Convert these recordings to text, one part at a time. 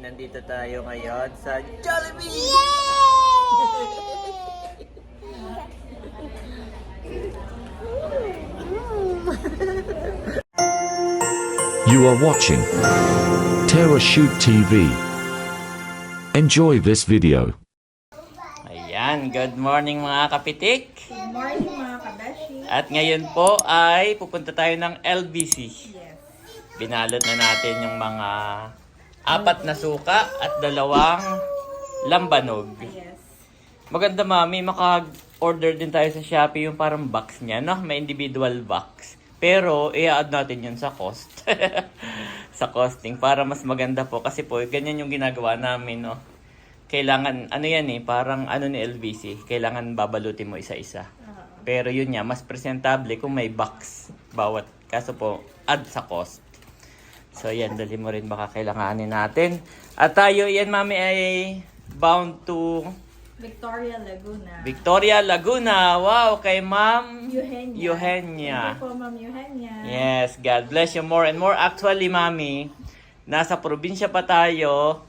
nandito tayo ngayon sa Jollibee! You are watching Terra Shoot TV. Enjoy this video. Ayan, good morning mga kapitik! Good morning mga kabeshi. At ngayon po ay pupunta tayo ng LBC. Yes. Binalot na natin yung mga 4 na suka at 2 lambanog. Yes. Maganda mami, maka-order din tayo sa Shopee yung parang box niya, no? May individual box. Pero i-add natin yun sa cost. Sa costing para mas maganda po kasi po ganyan yung ginagawa namin, no? Kailangan ano yan parang ano ni LBC, kailangan babalutin mo isa-isa. Pero yun nga, mas presentable kung may box bawat. Kaso po, add sa cost. So yan, dali mo rin baka kailanganin natin. At tayo yan mami ay bound to Victoria Laguna. Victoria Laguna. Wow, kay Ma'am Eugenia. Eugenia. Thank you po, Ma'am Eugenia. Yes, God bless you more and more. Actually, mami, nasa probinsya pa tayo.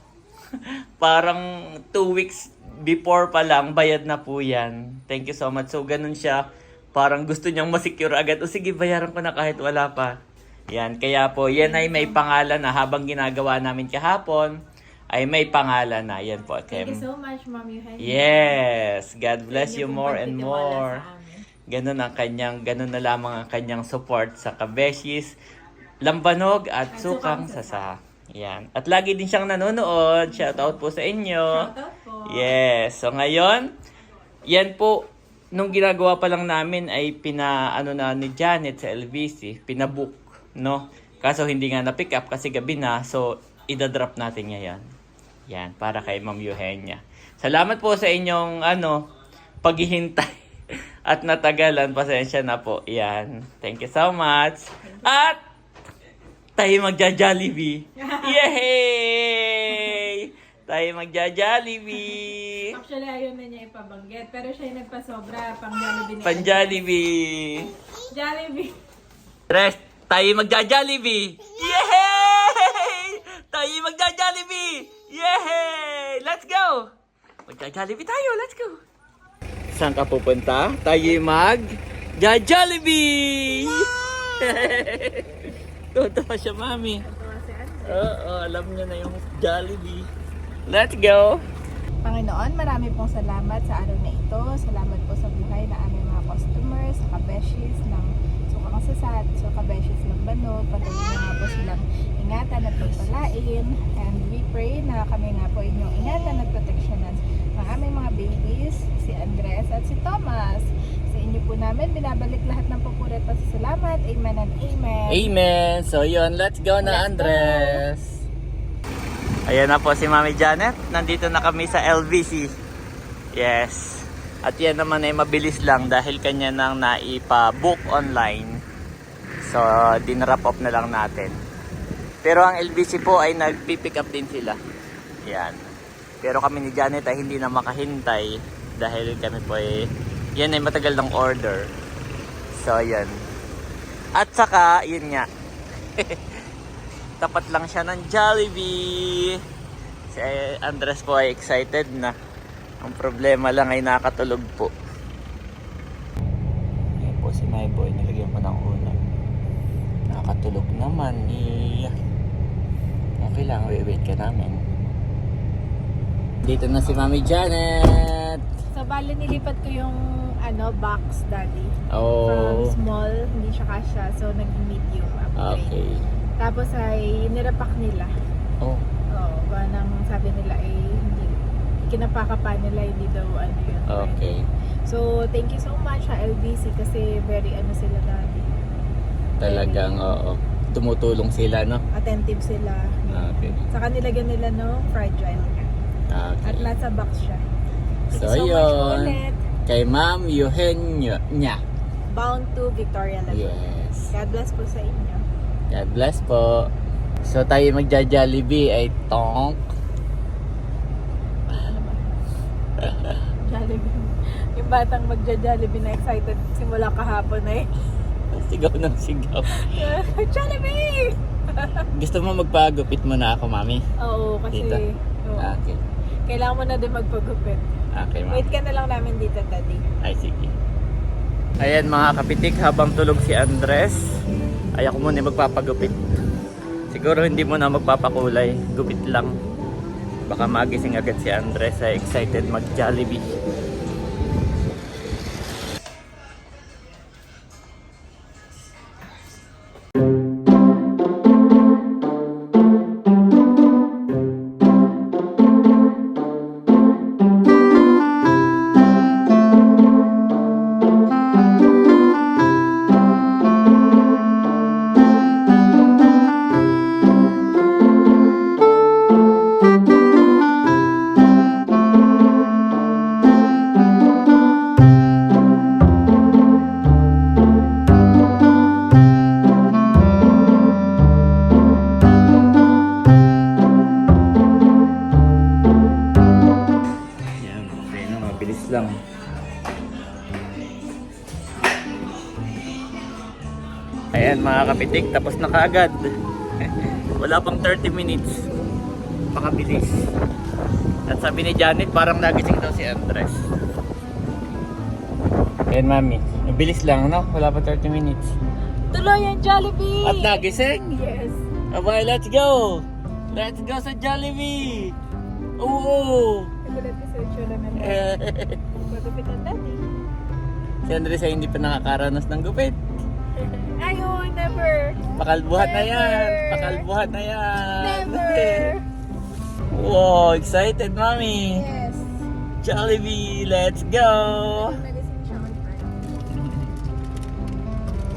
Parang 2 weeks before pa lang, bayad na po yan. Thank you so much. So, ganun siya. Parang gusto niyang masecure agad. O sige, bayaran ko na kahit wala pa. Yan, kaya po, yan ay may pangalan na habang ginagawa namin kahapon, ay may pangalan na. Yan po. Thank you so much, Ma'am Eugenia. Yes, God bless Thank you po more and pagtitiwala more. sa amin. Ganun na lamang ang kanyang support sa kabeshis, lambanog at sukang sasa. Yan. At lagi din siyang nanonood. Shout out po sa inyo. Shout out po. Yes. So ngayon, yan po, nung ginagawa pa lang namin ay pinaano na ni Janet sa LBC, pinabook, no? Kaso hindi nga na-pick up kasi gabi na. So, idadrop natin ngayon. Yan, para kay Ma'am Eugenia. Salamat po sa inyong paghihintay at natagalan. Pasensya na po. Yan. Thank you so much. At tayo magja-Jollibee. Yay! Tayo magja-Jollibee. Actually, ayaw na niya ipabanggit. Pero siya yung nagpasobra. Pang Jollibee na. Pan-Jollibee. Jollibee. Rest, tayo magja-Jollibee! Yay! Tayo magja-Jollibee! Yay! Let's go! Magja-Jollibee tayo, let's go! Saan ka pupunta? Tayo mag-Jollibee! Totoo siya, mami. Ito si Andre. Oo, alam niya na yung Jollibee. Let's go! Panginoon, marami pong salamat sa araw na ito. Salamat po sa buhay na aming mga customers, sa kabeshis ng Sukang Sasat, sa kabeshis ng Bano. Patuloy na nga po silang ingatan at pagpalain. And we pray na kami nga po inyong ingatan at proteksyonan ng aming mga babies, si Andres at si Thomas. Sa inyo po namin, binabalik lahat ng papuri at pasasalamat. Amen and amen. Amen! So yun, let's go na, Let's go. Andres! Ayan na po si Mami Janet. Nandito na kami sa LBC. Yes. At yan naman ay mabilis lang dahil kanya nang naipa-book online. So, dinrap off na lang natin. Pero ang LBC po ay nagpipick up din sila. Yan. Pero kami ni Janet ay hindi na makahintay dahil kami po ay yan ay matagal ng order. So, yan. At saka, yun nga. Tapat lang siya ng Jollibee. Si Andres po ay excited na. Ang problema lang ay nakatulog po. Ayan po si My Boy. Nilagyan ko ng ulam. Nakatulog naman. Okay lang. Wait ka namin. Dito na si Mami Janet. So, bali nilipat ko yung box, Daddy. Oh. From small, hindi siya kasha. So, naging medium upgrade. Okay. Tapos ay nirapak nila. Oh. Oo, nang sabi nila ay hindi, kinapaka pa nila, hindi daw yun. Okay. So, thank you so much sa LBC kasi very sila Daddy. Talagang, oo. Tumutulong sila, no? Attentive sila. Okay. Sa kanila ganila, fragile ka. Okay. At nasa box siya. Thank So, you so much yun. ulit. Kay Ma'am Eugenia. Bound to Victoria Laguna. Yes. God bless po sa inyo. God bless po. So, tayo magja-Jollibee ay tonk. Jollibee. Yung batang magja-Jollibee na excited simula kahapon eh. Sigaw ng sigaw. Jollibee! Gusto mo magpagupit mo na ako, mami? Oo, kasi Dito? oo. Okay. Kailangan mo na din magpagupit. Okay, mami. Wait ka na lang namin dito, Daddy. Ay, sige. Ayan mga kapitik, habang tulog si Andres, ay ako muna magpapagupit. Siguro hindi mo na magpapakulay, gupit lang. Baka magising agad si Andres, ay excited mag-Jollibee. Ayan, okay na, mabilis lang. Ayan mga kapitik, tapos na kaagad. Wala pang 30 minutes. Pakabilis. At sabi ni Janet, parang nagising daw si Andres. Ayan mami, mabilis lang no? Wala pa 30 minutes. Tuloy ang Jollibee! At nagising? Yes. Abay, let's go! Let's go sa Jollibee! Oo! Nagulat ka sa itsura ng magupit ang Daddy. Si Andres ay hindi pa nakakaranas ng gupit. Ayun, never! Pakalbuhat na yan! Never. Pakalbuhat na yan! Never! Wow! Excited, mami! Yes. Jollibee! Let's go! Nagising siya on time.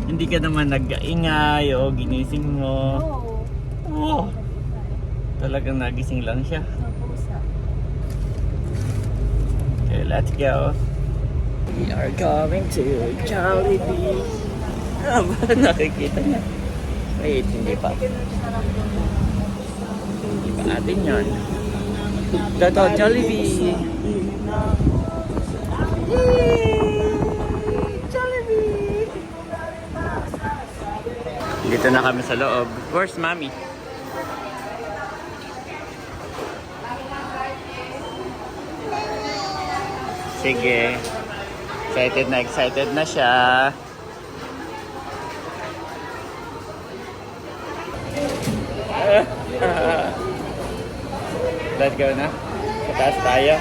Hindi ka naman nag-ingay o ginising mo. Oo. Wow! Talagang nagising lang siya. Pusa. Okay, let's go. We are going to Jollibee. Ah, ba? Nakikita niya. Wait, hindi pa. Hindi pa atin yun. Ito, Jollibee. Yay! Jollibee! Dito na kami sa loob. Where's Mommy? Sige. Excited na siya. Let's go na. Sa taas tayo.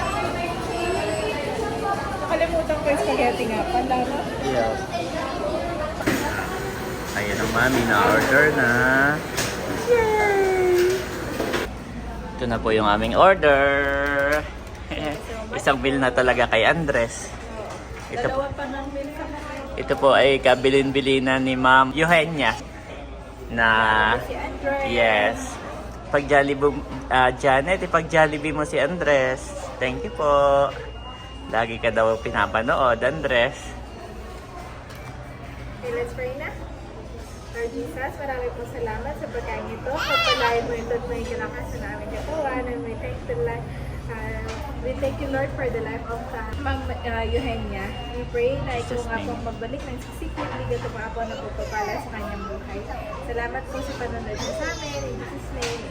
Nakalimutan ko yung spaghetti nga pala, no? Yeah. Ayan ang mami na order na. Yay! Ito na po yung aming order. Isang bill na talaga kay Andres. Ito, Dalawa pa ng bill sa mga. ito po ay kabilin-bilinan ni Ma'am Eugenia na Si Andres. yes. Pag Jollibee, Janet, ipag Jollibee mo si Andres. Thank you po. Lagi ka daw pinapanood, Andres. Okay, let's pray na. Lord Jesus, marami po salamat sa pagkain ito. Pagpalain mo ito at may kalakasan na aming katawan. And we thank you, Lord, for the life of Ma'am Eugenia. We pray na ikaw nga pong magbalik ng sisikip. Hindi ka po na pupapala sa kanyang buhay. Salamat po sa panonood niyo sa amin. In Jesus' name,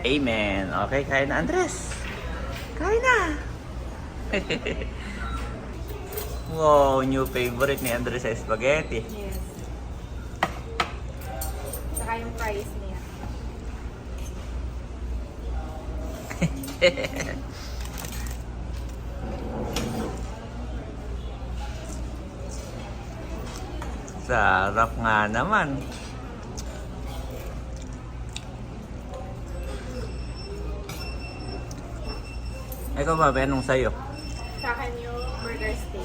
Amen. Amen. Okay, kain na, Andres. Kain na. Wow, new favorite ni Andres sa spaghetti. Yes. Saka yung fries niya. Sarap nga naman. Ikaw ba, anong sa'yo? Sa akin yung burger steak.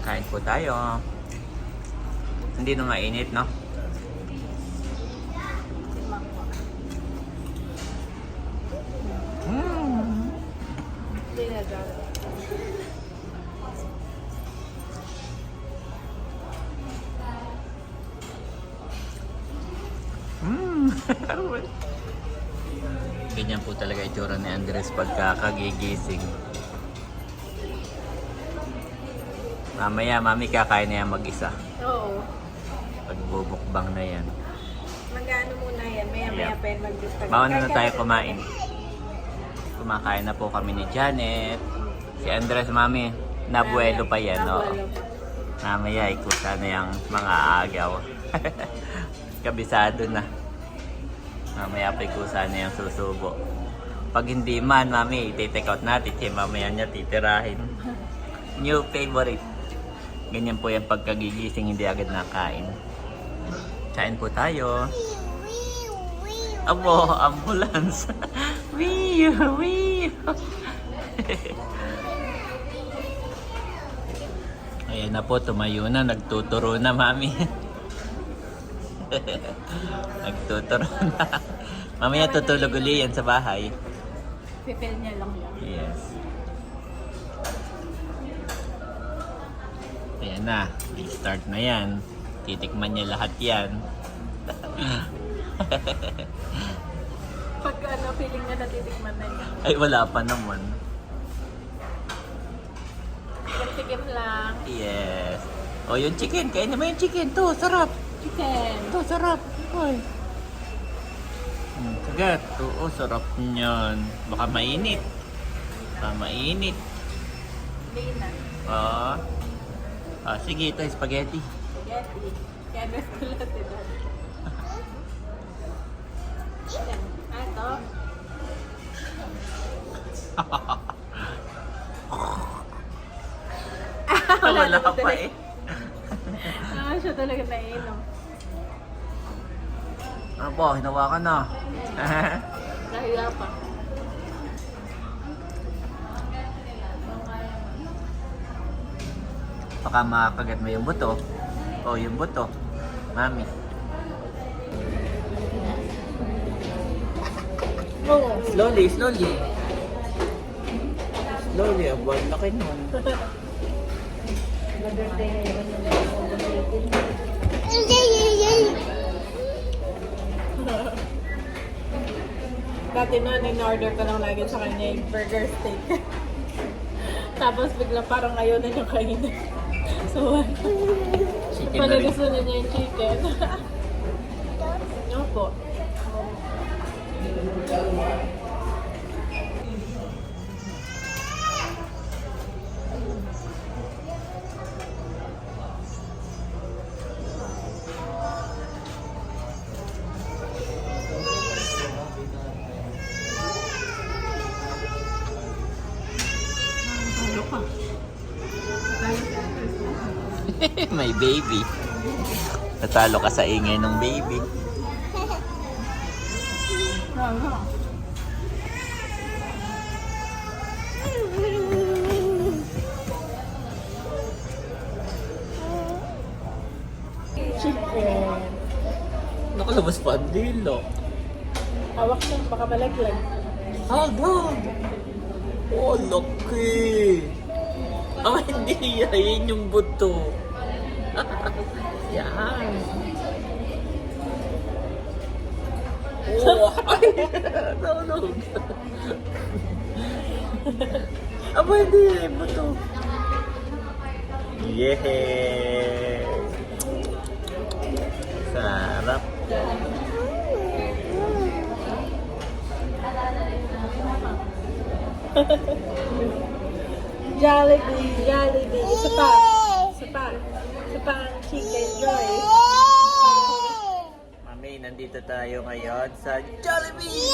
Kain po tayo. Hindi na mainit, no? Hindi na dyan. Ganyan po talaga itsura ni Andres pagkakagigising. Mamaya, mami, kakain na yan mag-isa. Oo. Pagbubukbang na yan. Mag-ano muna yan. Maya-maya Yep. pa yan mag-discuss. Mauna na tayo kumain. Kumakain na po kami ni Janet. Si Andres, mami, nabuelo pa yan. Oo. Mamaya, ikusa na yung mga agaw. Kabisado na. Mamaya pa ikusa na yung susubo. Pag hindi man, mami, iti-take out natin. Kasi mamaya niya titirahin. New favorite. Ganyan po yung pagkagigising, hindi agad nakain. Kain po tayo. Abo, ambulance. Wee, wee. Ayan na po, tumayo na. Nagtuturo na, mami. Nagtuturo na. Mamaya tutulog uli yan sa bahay. Pipil niya lang yan. Yes. Ayan na. I-start na yan. Titikman niya lahat yan. Pag ano, feeling niya natitikman na niya. Ay, wala pa naman. Tikim lang. Yes. O, yung chicken. Kain naman yung chicken. To, sarap. Chicken. To, sarap. Ay. Kagat. Oo, sarap niyan. Baka mainit. Baka mainit. Hindi na. Oo. Ah, sige, ito, spaghetti. Spaghetti. Kaya gusto ko lang sila. Chicken. Ito. Wala pa eh. Siya talaga nainom. Ano po, hinawakan na. Nahiya pa. Baka makagat mo yung buto. O, yung buto. Mami. Oo. Slowly, slowly. Slowly, abang laki nun. Dati noon, in-order ko lang lagi sa kanya yung burger steak. Tapos bigla parang ayaw na niya kainin. So, Chicken na pala rin. gusto na niya yung chicken. Opo. May baby. Natalo ka sa ingay ng baby. Chicken. Nakalabas pa ang dilo. Hawak na, baka malaglag. Agad! Oh, laki! Ah, hindi yan. Yan yung buto. Yan. Oh, ay! Naulog. Aba, hindi. Buto. Yay! Sarap. Jollibee, Jollibee. Isa pa. Isa pa. Isa pa ang chicken joy. Mami, nandito tayo ngayon sa Jollibee!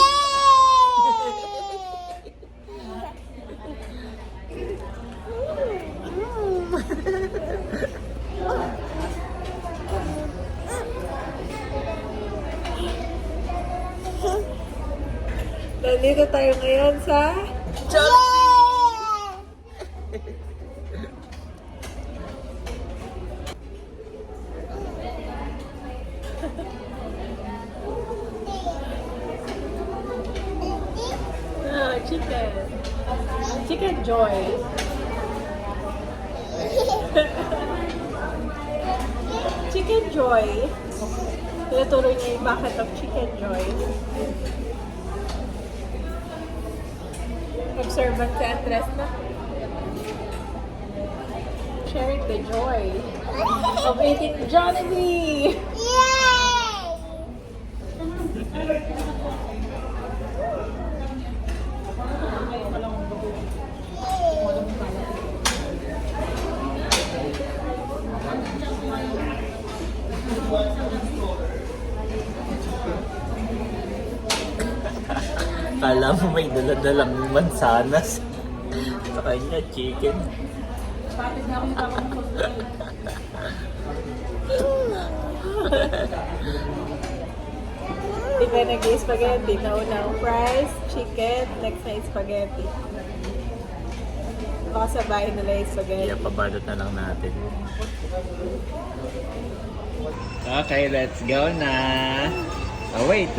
Nandito tayo ngayon sa chicken. Chicken joy. Chicken joy. Tinuturo niya yung bucket of chicken joy. Observant si Andres na. sharing the joy of eating Jollibee. Kala mo may daladalang mansanas. Sa kanya, chicken. Di ba nag-spaghetti? Nauna ang fries, chicken, next na spaghetti. Baka sa bahay nila yung spaghetti. Kaya pabalot na lang natin. Okay, let's go na. Oh, wait.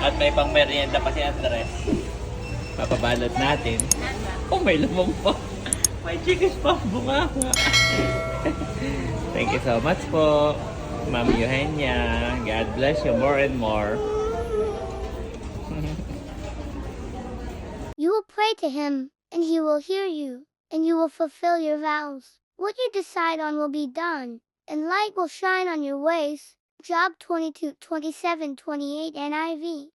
At may pang merienda pa si Andres. Papabalot natin. Oh, may lumang pa. May chicken pa. Bunga nga. Thank you so much po, Ma'am Eugenia. God bless you more and more. You will pray to him, and he will hear you, and you will fulfill your vows. What you decide on will be done, and light will shine on your ways. Job 22:27-28 NIV.